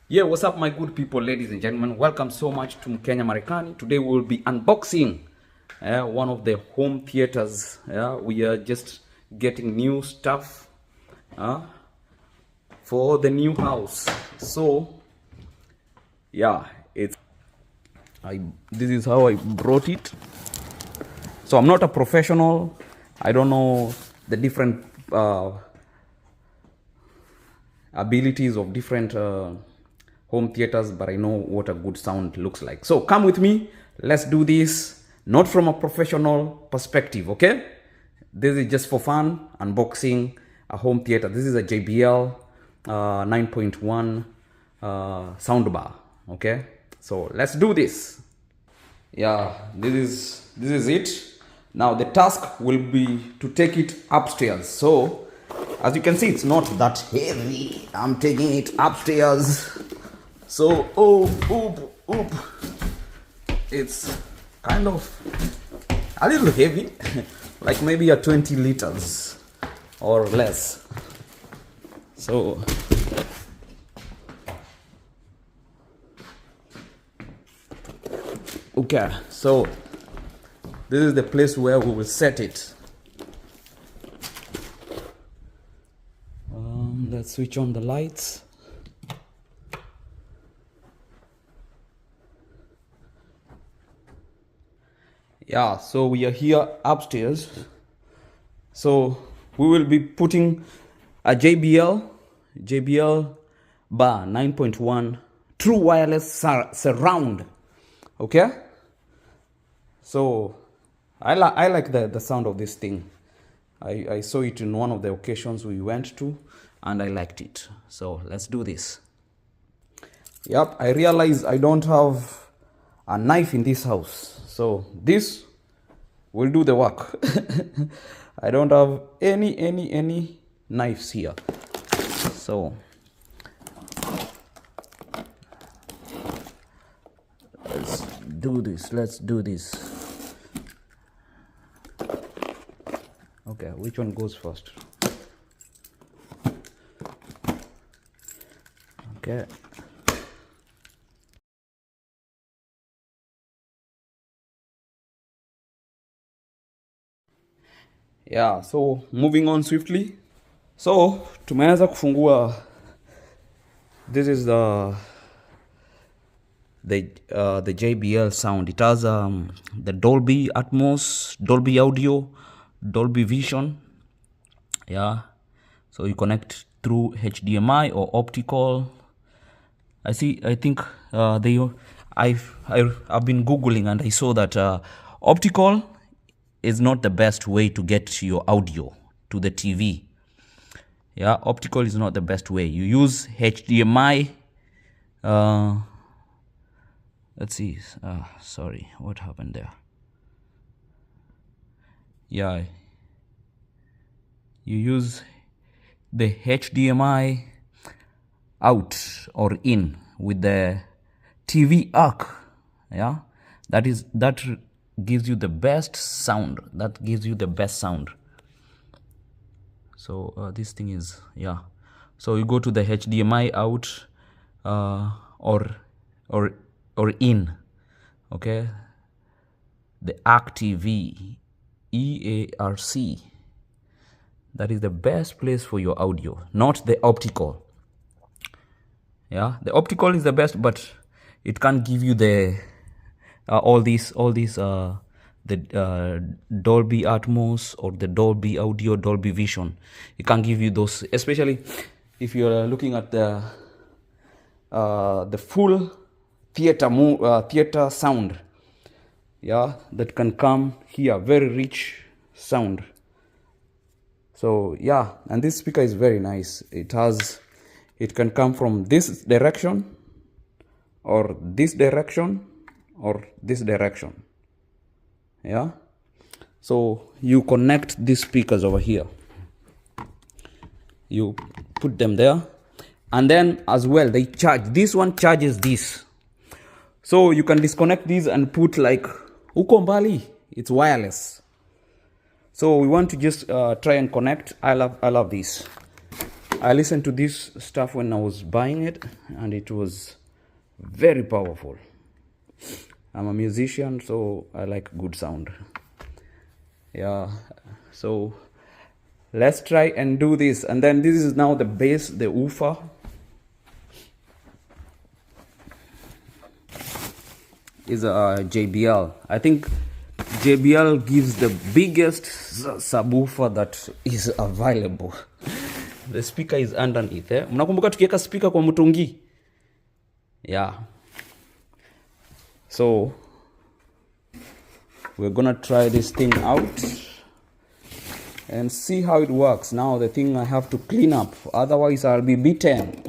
Yeah, what's up, my good people, ladies and gentlemen? Welcome so much to Kenya Marekani. Today we will be unboxing one of the home theaters. We are just getting new stuff for the new house. So yeah, this is how I brought it. So I'm not a professional. I don't know the different abilities of different home theaters, but I know what a good sound looks like. So come with me, let's do this, not from a professional perspective, okay? This is just for fun, unboxing a home theater. This is a JBL 9.1 soundbar, okay? So let's do this. Yeah, this is it. Now the task will be to take it upstairs. So as you can see, it's not that heavy. I'm taking it upstairs. So, it's kind of a little heavy, like maybe a 20 liters or less. So, okay, so this is the place where we will set it. Let's switch on the lights. Yeah, so we are here upstairs. So we will be putting a JBL bar 9.1 true wireless surround. Okay, so I like the sound of this thing. I saw it in one of the occasions we went to and I liked it. So let's do this. Yep, I realize I don't have a knife in this house, so this will do the work. I don't have any knives here, so let's do this. Okay, which one goes first? Okay. Yeah, so moving on swiftly. So tumeanza kufungua. This is the JBL sound. It has the Dolby Atmos, Dolby Audio, Dolby Vision. Yeah, so you connect through HDMI or optical. I think I've been Googling and I saw that optical is not the best way to get your audio to the TV. Yeah, optical is not the best way. You use HDMI. Let's see. Sorry, what happened there? Yeah, you use the HDMI out or in with the TV arc. Yeah, that gives you the best sound. So this thing is, yeah, so you go to the HDMI out or in, okay, the ARC TV, EARC. That is the best place for your audio, not the optical. Yeah, the optical is the best, but it can't give you the all these the Dolby Atmos or the Dolby Audio, Dolby Vision. It can't give you those, especially if you're looking at the full theater sound. Yeah, that can come here, very rich sound. So yeah, and this speaker is very nice. It can come from this direction or this direction or this direction. Yeah, so you connect these speakers over here, you put them there, and then as well they charge. This one charges this, so you can disconnect these and put like uko mbali. It's wireless. So we want to just try and connect. I love this. I listened to this stuff when I was buying it, and it was very powerful. I'm a musician, so I like good sound. Yeah, so let's try and do this. And then this is now the bass, the woofer. Is a JBL. I think JBL gives the biggest subwoofer that is available. The speaker is underneath. Mnakumbuka tukiweka speaker kwa mtungi? Yeah. So we're gonna try this thing out and see how it works. Now the thing I have to clean up, otherwise I'll be beaten.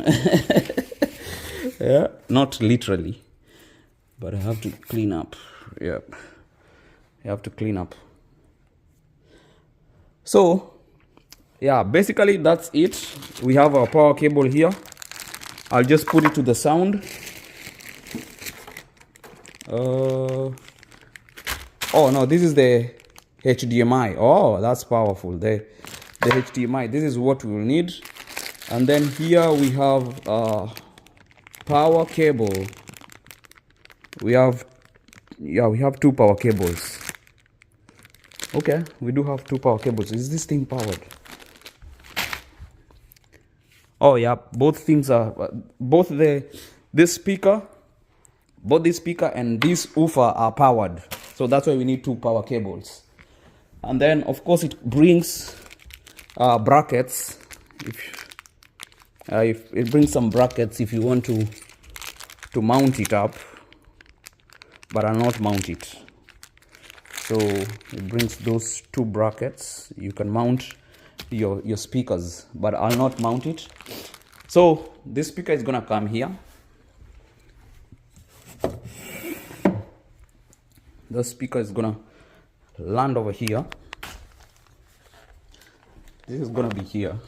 Yeah, not literally, but I have to clean up. Yep, I have to clean up. So yeah, basically that's it. We have our power cable here. I'll just put it to the sound. Oh no, this is the HDMI. Oh, that's powerful. The HDMI, this is what we will need. And then here we have power cable. We have two power cables. Okay, we do have two power cables. Is this thing powered? Oh yeah, both things are both this speaker and this woofer are powered. So that's why we need two power cables. And then of course it brings brackets. If it brings some brackets if you want to mount it up, but I'll not mount it. So it brings those two brackets. You can mount your speakers, but I'll not mount it. So this speaker is gonna come here. The speaker is gonna land over here. This is gonna be here.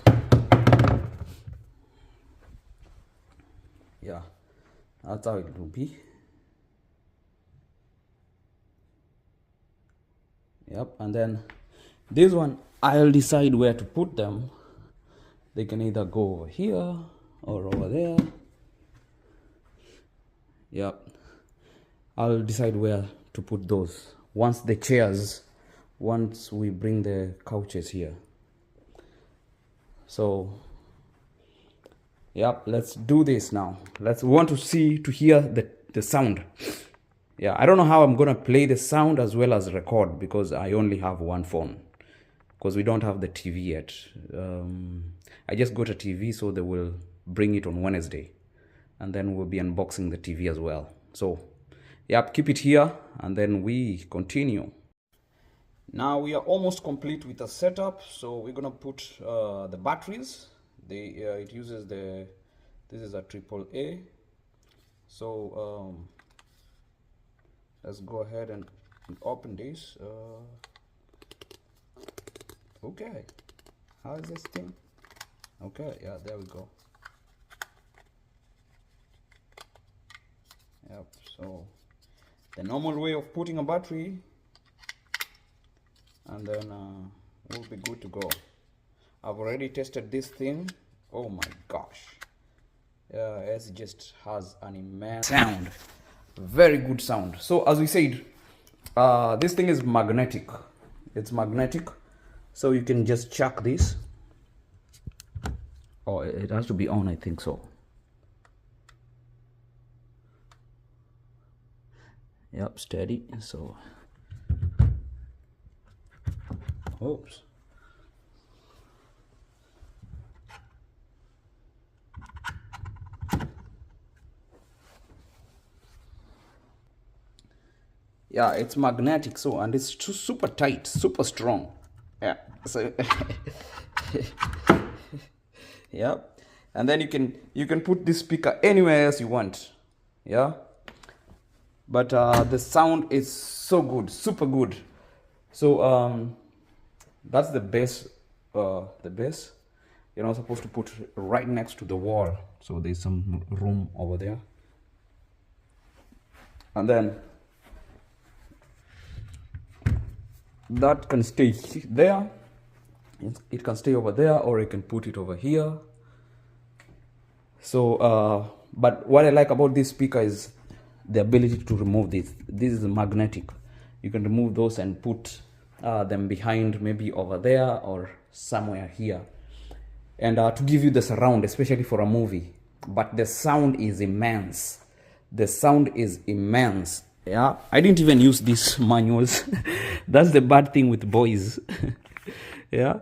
Yeah, that's how it will be. Yep, and then this one I'll decide where to put them. They can either go over here or over there. Yep, I'll decide where to put those once we bring the couches here. So yep, let's do this now. We want to hear the sound. Yeah, I don't know how I'm gonna play the sound as well as record, because I only have one phone, because we don't have the TV yet. I just got a TV, so they will bring it on Wednesday, and then we'll be unboxing the TV as well. So yep, keep it here and then we continue. Now we are almost complete with the setup, so we're gonna put the batteries. It uses this is a AAA. So let's go ahead and open this. Okay, how is this thing? Okay, yeah, there we go. Yep, so the normal way of putting a battery, and then we'll be good to go. I've already tested this thing. Oh my gosh, it just has an immense sound, very good sound. So as we said, this thing is magnetic. It's magnetic, so you can just chuck this. Oh, it has to be on, I think so. Yep, steady. So oops. Yeah, it's magnetic, so, and it's super tight, super strong. Yeah, so yep. And then you can put this speaker anywhere else you want. Yeah, but the sound is so good, super good. So that's the bass. The bass you're not supposed to put right next to the wall, so there's some room over there. And then that can stay there. It can stay over there, or you can put it over here. So but what I like about this speaker is the ability to remove this. This is magnetic. You can remove those and put them behind, maybe over there or somewhere here, and to give you the surround, especially for a movie. But the sound is immense. The sound is immense. Yeah, I didn't even use these manuals. That's the bad thing with boys. Yeah,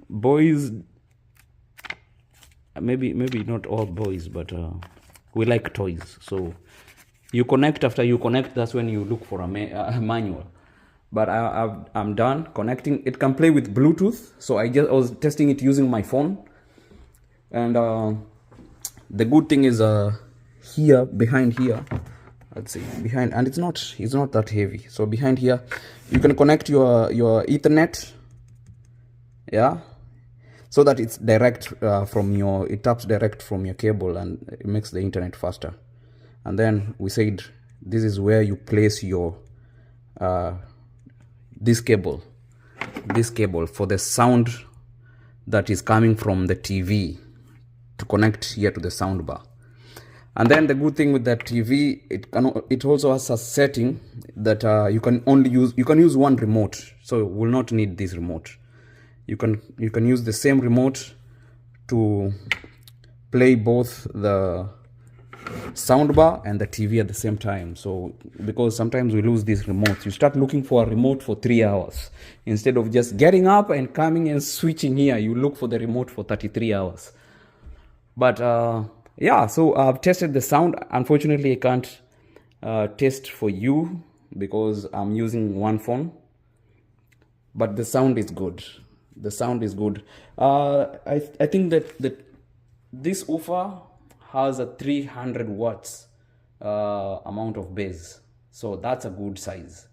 boys, maybe not all boys, but we like toys. So you connect, after you connect, that's when you look for a manual. But I'm done connecting. It can play with Bluetooth, so I was testing it using my phone. And the good thing is here, behind here, let's see, behind, and it's not that heavy. So behind here you can connect your Ethernet, yeah, so that it's direct it taps direct from your cable, and it makes the internet faster. And then we said this is where you place your this cable for the sound that is coming from the TV to connect here to the soundbar. And then the good thing with that TV, it also has a setting that you can use one remote, so you will not need this remote. You can use the same remote to play both the soundbar and the TV at the same time. So because sometimes we lose these remotes, you start looking for a remote for 3 hours instead of just getting up and coming and switching here. You look for the remote for 33 hours. But yeah, so I've tested the sound. Unfortunately, I can't test for you because I'm using one phone, but the sound is good. The sound is good. I think that this woofer has a 300 watts amount of bass, so that's a good size.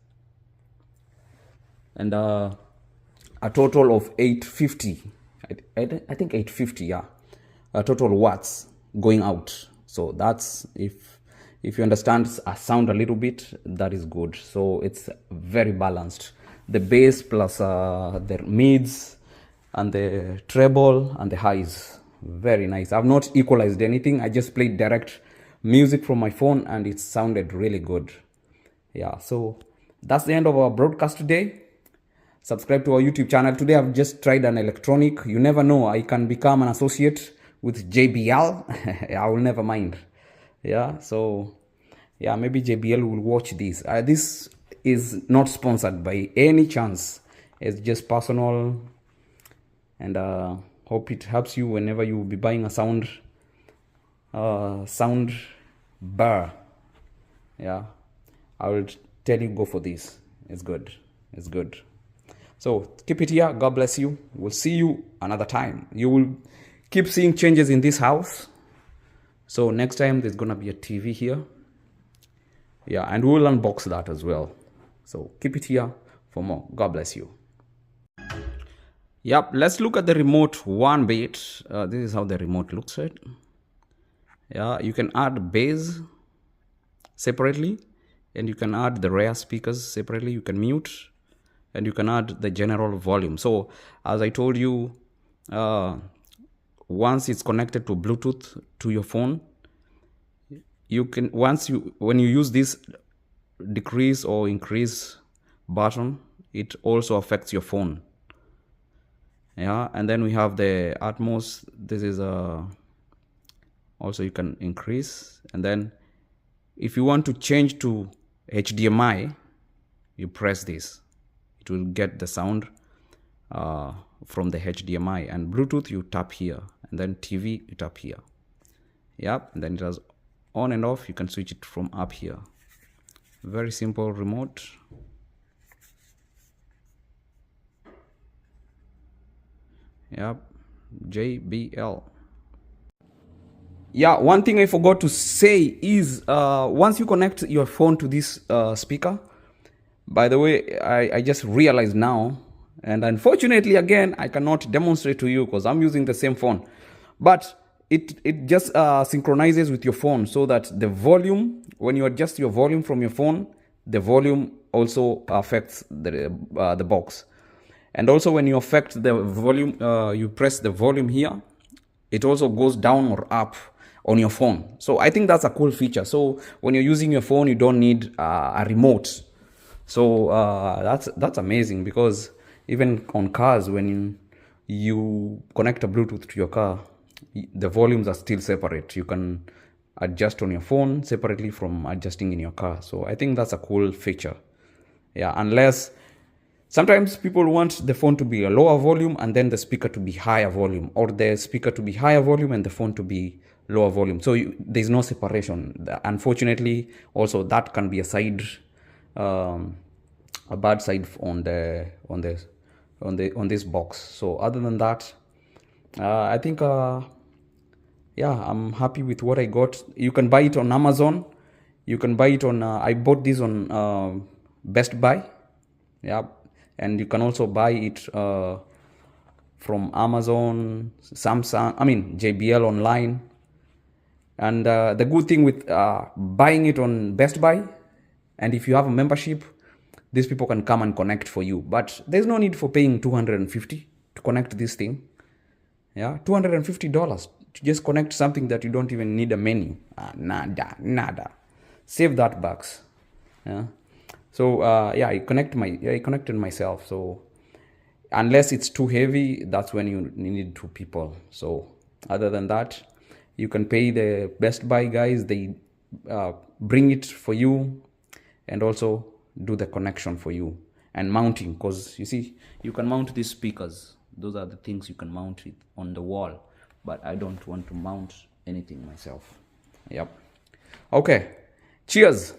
And a total of 850, I think 850, yeah, total watts going out. So that's, if you understand sound a little bit, that is good. So it's very balanced, the bass plus the mids and the treble and the highs. Very nice. I've not equalized anything. I just played direct music from my phone and it sounded really good. Yeah, so that's the end of our broadcast today. Subscribe to our YouTube channel. Today I've just tried an electronic. You never know, I can become an associate with JBL. I will never mind. Yeah, so yeah, maybe JBL will watch this. This is not sponsored by any chance. It's just personal, and hope it helps you whenever you will be buying a sound bar. Yeah, I will tell you, go for this. It's good. It's good. So keep it here. God bless you. We'll see you another time. You will keep seeing changes in this house. So next time there's gonna be a TV here. Yeah, and we'll unbox that as well. So keep it here for more. God bless you. Yep, let's look at the remote one bit. This is how the remote looks like. Yeah, you can add bass separately, and you can add the rear speakers separately. You can mute, and you can add the general volume. So as I told you, once it's connected to Bluetooth to your phone, you can, when you use this decrease or increase button, it also affects your phone. Yeah, and then we have the atmos. This is also you can increase, and then if you want to change to HDMI, you press this. It will get the sound from the HDMI, and Bluetooth you tap here, and then TV you tap here. Yep, and then it has on and off. You can switch it from up here. Very simple remote. Yep, JBL. Yeah, one thing I forgot to say is once you connect your phone to this speaker, by the way, I just realized now, and unfortunately again I cannot demonstrate to you because I'm using the same phone, but it just synchronizes with your phone, so that the volume, when you adjust your volume from your phone, the volume also affects the box. And also when you affect the volume, you press the volume here, it also goes down or up. on your phone. So I think that's a cool feature. So when you're using your phone, you don't need a remote. So that's amazing, because even on cars, when you connect a Bluetooth to your car, the volumes are still separate. You can adjust on your phone separately from adjusting in your car. So I think that's a cool feature. Yeah, unless sometimes people want the phone to be a lower volume and then the speaker to be higher volume, or the speaker to be higher volume and the phone to be lower volume. So there's no separation. Unfortunately, also that can be a side, a bad side on this box. So other than that, I think yeah, I'm happy with what I got. You can buy it on Amazon. You can buy it on I bought this on Best Buy. Yeah, and you can also buy it from Amazon, Samsung, JBL online. And the good thing with buying it on Best Buy, and if you have a membership, these people can come and connect for you. But there's no need for paying $250 to connect this thing. Yeah, $250 to just connect something that you don't even need a menu. Nada. Save that bucks. Yeah. So yeah, I connected myself. So unless it's too heavy, that's when you need two people. So other than that, you can pay the Best Buy guys. They bring it for you, and also do the connection for you and mounting. Because you see, you can mount these speakers. Those are the things you can mount it on the wall. But I don't want to mount anything myself. Yep. Okay. Cheers.